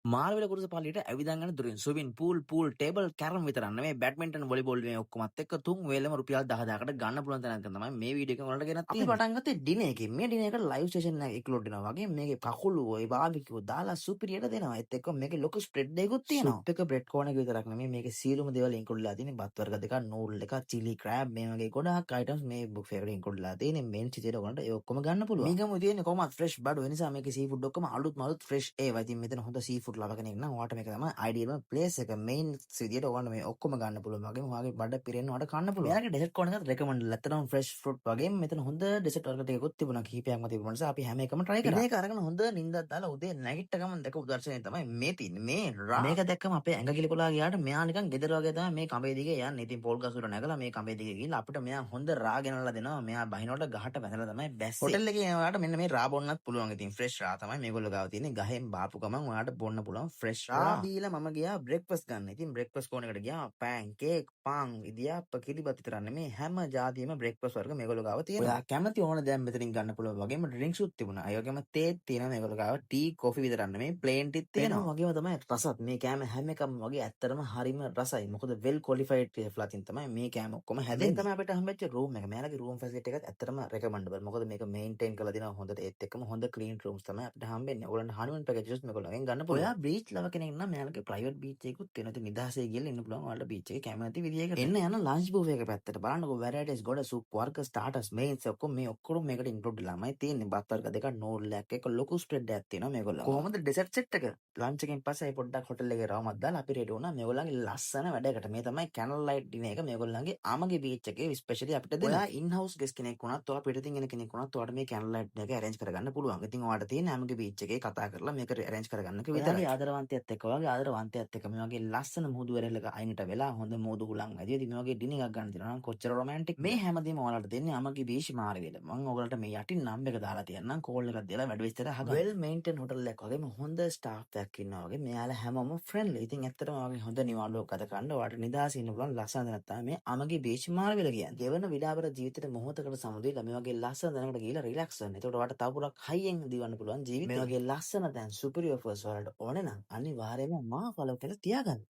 මාර්වෙල කුරුස පාලියට ඇවිදන් යන දුරින් swimming pool table carrom විතරක් නෙමෙයි බැඩ්මින්ටන් වොලිබෝල් මේ ඔක්කොමත් එක්ක තුන් වේලම රුපියල් 10000කට ගන්න පුළුවන් තැනක් තමයි මේ වීඩියෝ එක වලට ගෙනත් තියෙන්නේ. අපි පටන් ගත්තේ ඩිනර් එකකින්. මේ ඩිනර් එකට ලයිව් ස්ටේෂන් එකක් ඉක්ලෝඩ් වෙනවා වගේ මේකේ කකුළු ඔය බාබිකියු දාලා සුපිරියට දෙනවා. ඒත් එක්ක මේකේ ලොකු ස්ප්‍රෙඩ් එකකුත් තියෙනවා. සුප් එක බ්‍රෙඩ් කෝන් එක විතරක් නෙමෙයි මේකේ සියලුම දේවල් ඉන්ක්ලූඩ් වෙලා තියෙන්නේ. බත් වර්ග දෙකක්, නූඩල් එකක්, චිලි ක්‍රෑබ් මේ වගේ ගොඩාක් අයිටම්ස් මේ බුෆේ එකට ඉන්ක්ලූඩ් වෙලා තියෙන්නේ. මේන් සිතේට ඔයගොල්ලන්ට ඒ ඔක්කොම ගන්න පුළුවන්. මේකම තියෙන්නේ කොහොමත් ෆ්‍රෙෂ් බඩු. ඒ නිසා මේකේ සී ෆුඩ් ඔක්කොම අලුත් ෆ්‍රෙෂ් ඒවා. ඉතින් මෙතන හොඳ සී ෆුඩ් ලබ කෙනෙක් නම් ඔයාලට මේක තමයි ideal place එක. main විදියට ඔයගොල්ලෝ මේ ඔක්කොම ගන්න පුළුවන්. වගේම ඔයාගේ බඩ පිරෙන්න ඔයාලට කන්න පුළුවන්. මෙයාගේ dessert corner එකත් recommend කරලා. ඇත්තටම fresh fruit වගේම මෙතන හොඳ dessert වර්ග ටිකකුත් තිබුණා. කිහිපයක්ම තිබුණ නිසා අපි හැම එකම try කරා. මේක අරගෙන හොඳ නිින්දක් දාලා උදේ නැගිට ගමන් දැක උදර්ශනය තමයි මේ තියෙන්නේ. මේ මේක දැක්කම අපේ ඇඟ කිලිකොලා ගියාට මෙයා නිකන් ගෙදර වගේ තමයි මේ කඹේ දිගේ යන්නේ. ඉතින් පොල් ගස් වල නැගලා මේ කඹේ දිගේ ගිහිල්ලා අපිට මෙයා හොඳ රා ගෙනල්ලා දෙනවා. මෙයා බහිනකොට ගහට වැඳලා තමයි බැස්සේ. හොටල් එකේ එනවාට මෙන්න මේ රා බොන්නත් පුළුවන්. ඉතින් fresh රා තමයි මේගොල්ලෝ ගාව තියෙන්නේ. ගහෙන් බාපු ගමන් ඔයාලට බොන්න පුළුවන් fresh රා. බීලා මම ගියා breakfast ගන්න. ඉතින් breakfast කෝන එකට ගියා pancake, පාන්, ඉදියාප්ප, කිරිබත් විතරක් නෙමෙයි හැම જાතියෙම breakfast වර්ග මේගොල්ලෝ ගාව තියෙනවා. ඔයා කැමති ඕන දේ මෙතනින් ගන්න පුළුවන්. වගේම drinks උත් තිබුණා. ඒ වගේම තේත් තියෙනවා මේගොල්ලෝ ගාව. tea, coffee විතරක් නෙමෙයි plain tea තියෙනවා. වගේම තමයි රසත්. මේ කෑම හැම එකම වගේ ඇත්තටම හරිම රසයි. මොකද well qualified chef ලා තින් තමයි මේ කෑම ඔක්කොම හැදෙන්නේ. තමයි අපිට හම්බෙච්ච room එක. මෙයාලගේ room facility එකත් ඇත්තටම recommendable. මොකද මේක maintain කරලා දෙනවා හොඳට. ඒත් එක්කම හොඳ clean rooms තමයි අපිට හම්බෙන්නේ. ඔයගොල්ලන්ට honeymoon packages මේගොල්ලෝගෙන් ගන්න පුළුවන්. ඔයා beach ලව කෙනෙක් නම් මෙයාලගේ private beach එකකුත් තියෙනවා. ඉතින් නිදහසේ ගිහලා ඉන්න පුළුවන්. ඔයාලට beach එකේ කැමති විදියකට. එන්න යන lunch buffet එක පැත්තට බලන්නකෝ varieties ගොඩ soup වර්ග starters mains ඔක්කොම මේ ඔක්කොම මේකට include වෙලාමයි තියෙන්නේ. බත් වර්ග දෙකක් noodle එකක් එක ලොකු spread එකක් තියෙනවා මේගොල්ලෝ. කොහොමද dessert set එක? lunch එකෙන් පස්සේ පොඩ්ඩක් hotel එකේ රවමක් දාලා අපි ready වුණා මේගොල්ලන්ගේ ලස්සන වැඩකට. මේ තමයි candlelight dinner එක මේගොල්ලන්ගේ ආමගේ beach එකේ especially අපිට දෙනවා. ඔයා in house guest කෙනෙක් වුණත් ඔයා පිටින් එන කෙනෙක් වුණත් ඔයාලට මේ candlelight dinner එක arrange කරගන්න පුළුවන්. ඉතින් ඔයාලට තියෙන ආමගේ beach එකේ කතා කරලා මේක arrange කරගන්නක විතරයි. ආදරවන්තයත් එක්ක වගේ ආදරවන්තයත් එක්ක මේ වගේ ලස්සන මුහුදු වෙරළක අයිනට වෙලා හොඳ මුහුදු හුලං ඇදී ඉතින් මේ වගේ ඩිනර් එකක් ගන්න තියෙනවා නම් කොච්චර රොමැන්ටික්. මේ හැමදේම ඔයාලට දෙන්නේ ආමගේ beach මාර්ගයට. මම ඔයගලට මේ යටින් නම් එක දාලා තියන්නම් කෝල් එකක් දාලා වැඩ විස්තර අහගන්න. well maintained hotel එකක් වගේම හොඳ staff එකක් ඉන්නවා වගේ මෙයාලා හැමෝම friendly. ඉතින් ඇත්තටම වගේ හොඳ නිවාඩුවක් ගත කරන්න ඔයාලට නිදහසේ ඉන්න පුළුවන් ලස්සන තැනක් තමයි මේ ආමගේ beach මාර්ගය කියන්නේ. ගෙවන විඩාවර ජීවිතේට මොහොතකට සමුදෙලා මේ වගේ ලස්සන තැනකට ගිහිල්ලා relax වෙන්න. ඒකට ඔයාලට තව පුරක් හයියෙන් දිවන්න පුළුවන් ජීවිතේ. මේ වගේ ලස්සන තැන් superior offers වලට ඕනේ නම් අනිවාර්යයෙන්ම මා follow කරලා තියාගන්න.